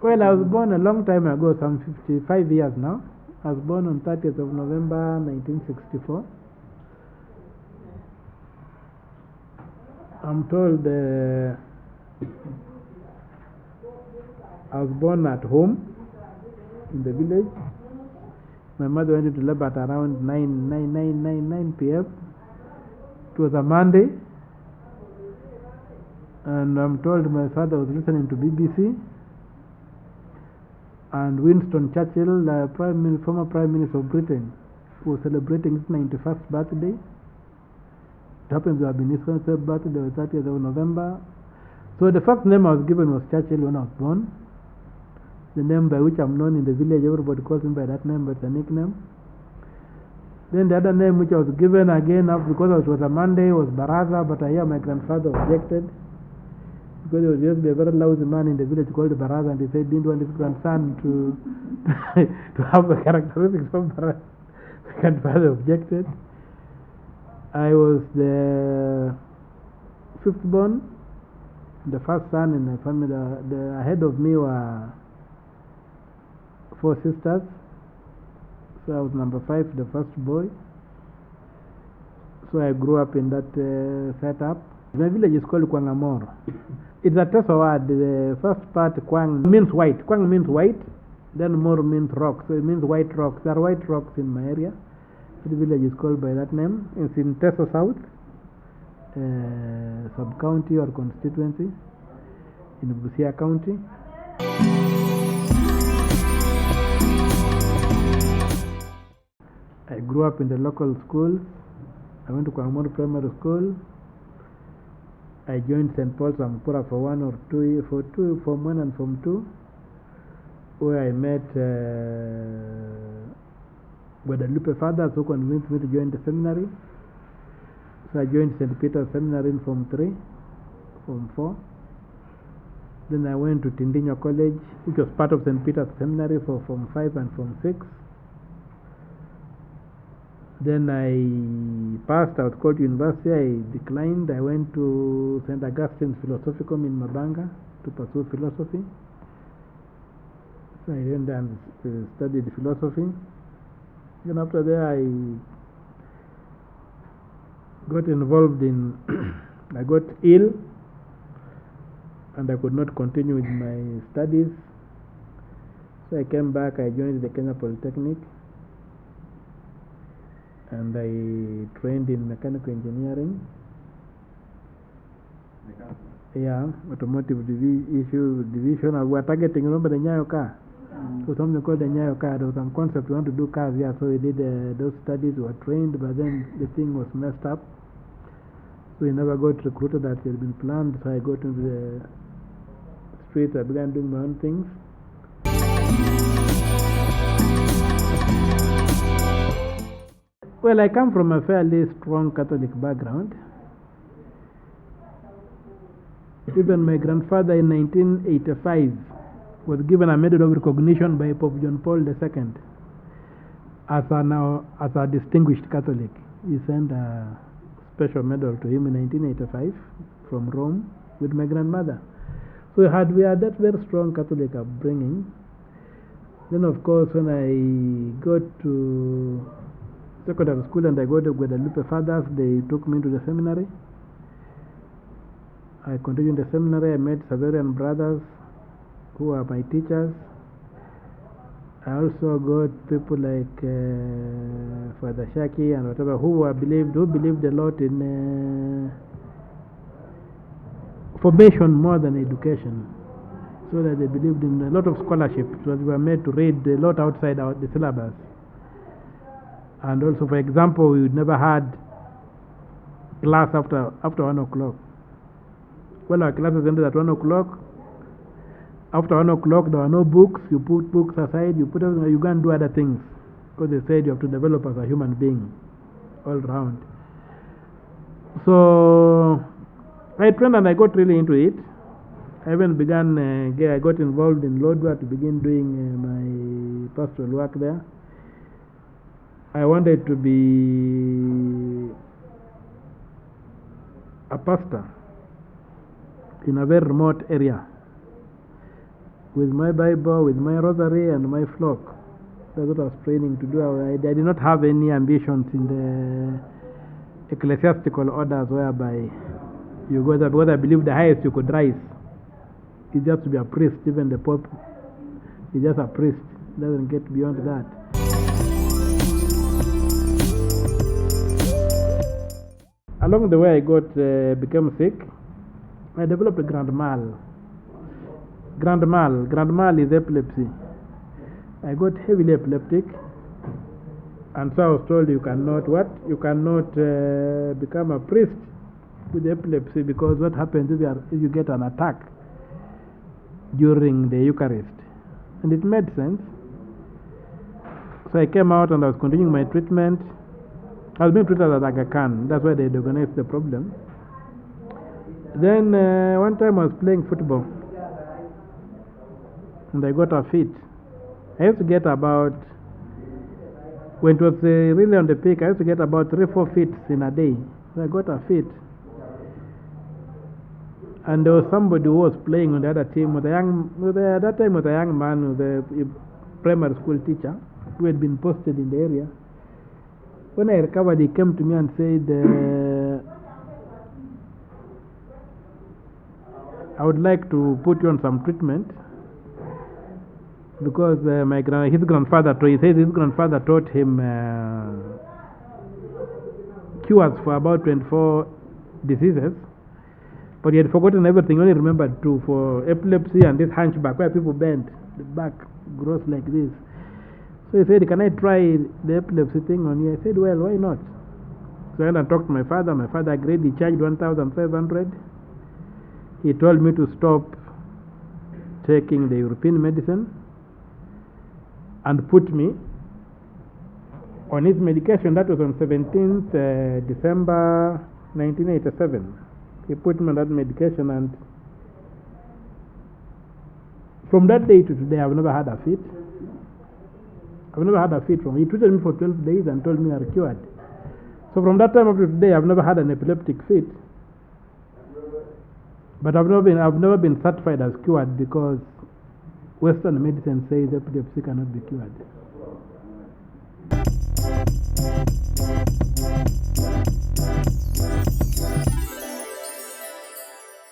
Well, I was born a long time ago, some 55 years now. I was born on 30th of November 1964. I'm told I was born at home in the village. My mother went into labor at around 9 p.m. It was a Monday. And I'm told my father was listening to BBC. And Winston Churchill, the former Prime Minister of Britain, was celebrating his 91st birthday. It happens to have been his first birthday, the 30th of November. So the first name I was given was Churchill when I was born. The name by which I'm known in the village, everybody calls me by that name, but it's a nickname. Then the other name which I was given again, because it was a Monday, was Baraza, but I hear my grandfather objected. Because there was just a very lousy man in the village called Baraza, and he said he didn't want his grandson to to have the characteristics of Baraza. My grandfather objected. I was the fifth born, the first son in the family. Ahead of me were 4 sisters, so I was number 5, the first boy. So I grew up in that setup. My village is called Kwangamoro. It's a Teso word. The first part, Kwang, means white. Kwang means white, then Moro means rock. So it means white rocks. There are white rocks in my area. The village is called by that name. It's in Teso South, sub-county or constituency in Busia County. I grew up in the local schools. I went to Kwangamoro Primary School. I joined St. Paul's Ampura for 1 or 2 years, Form 1 and Form 2, where I met Guadalupe fathers who convinced me to join the seminary. So I joined St. Peter's Seminary in Form 3, Form 4. Then I went to Tindinyo College, which was part of St. Peter's Seminary, for Form 5 and Form 6. Then I passed. I was called to university. I declined. I went to St. Augustine's Philosophicum in Mabanga to pursue philosophy. So I went and studied philosophy. Then after that, I got involved in I got ill and I could not continue with my studies. So I came back. I joined the Kenya Polytechnic. And I trained in mechanical engineering. Yeah, automotive division. We were targeting, remember the Nyayo car? So something called the Nyayo car. There was some concept we want to do cars here, so we did those studies. We were trained, but then the thing was messed up. So we never got recruited as it had been planned. So I got into the streets. I began doing my own things. Well, I come from a fairly strong Catholic background. Even my grandfather in 1985 was given a medal of recognition by Pope John Paul II as a distinguished Catholic. He sent a special medal to him in 1985 from Rome with my grandmother. So we had that very strong Catholic upbringing. Then, of course, when I got to secondary school and I got to Guadalupe Fathers, they took me to the seminary. I continued in the seminary. I met Saverian brothers who are my teachers. I also got people like Father Shaki and whatever who believed a lot in formation more than education, so that they believed in a lot of scholarship. So we were made to read a lot outside the syllabus. And also, for example, we never had class after 1 o'clock. Well, our classes ended at 1 o'clock. After 1 o'clock, there were no books. You put books aside. You go and do other things, because they said you have to develop as a human being, all round. So I trained and I got really into it. I even began. I got involved in Lodwar to begin doing my pastoral work there. I wanted to be a pastor in a very remote area. with my Bible, with my rosary, and my flock. That's what I was training to do. I did not have any ambitions in the ecclesiastical orders whereby you go there, because I believe the highest you could rise is just to be a priest. Even the Pope is just a priest, doesn't get beyond that. Along the way, I became sick. I developed a grand mal. Grand mal is epilepsy. I got heavily epileptic, and so I was told you cannot become a priest with epilepsy, because what happens if you get an attack during the Eucharist? And it made sense. So I came out and I was continuing my treatment. I was being treated as Aga Khan. That's why they organized the problem. Then one time I was playing football and I got a fit. I used to get about, when it was really on the peak, I used to get about 3-4 fits in a day. So I got a fit. And there was somebody who was playing on the other team at that time was a young man who was a primary school teacher who had been posted in the area. When I recovered, he came to me and said, I would like to put you on some treatment, because his grandfather taught him cures for about 24 diseases, but he had forgotten everything. He only remembered 2, for epilepsy and this hunchback, where people bend, the back grows like this. So he said, can I try the epilepsy thing on you? I said, well, why not? So I went and talked to my father. My father agreed. He charged 1,500. He told me to stop taking the European medicine and put me on his medication. That was on 17th December 1987. He put me on that medication, and from that day to today, I've never had a fit. I've never had a fit from him. He treated me for 12 days and told me I was cured. So from that time up to today, I've never had an epileptic fit. But I've never been certified as cured, because Western medicine says epilepsy cannot be cured.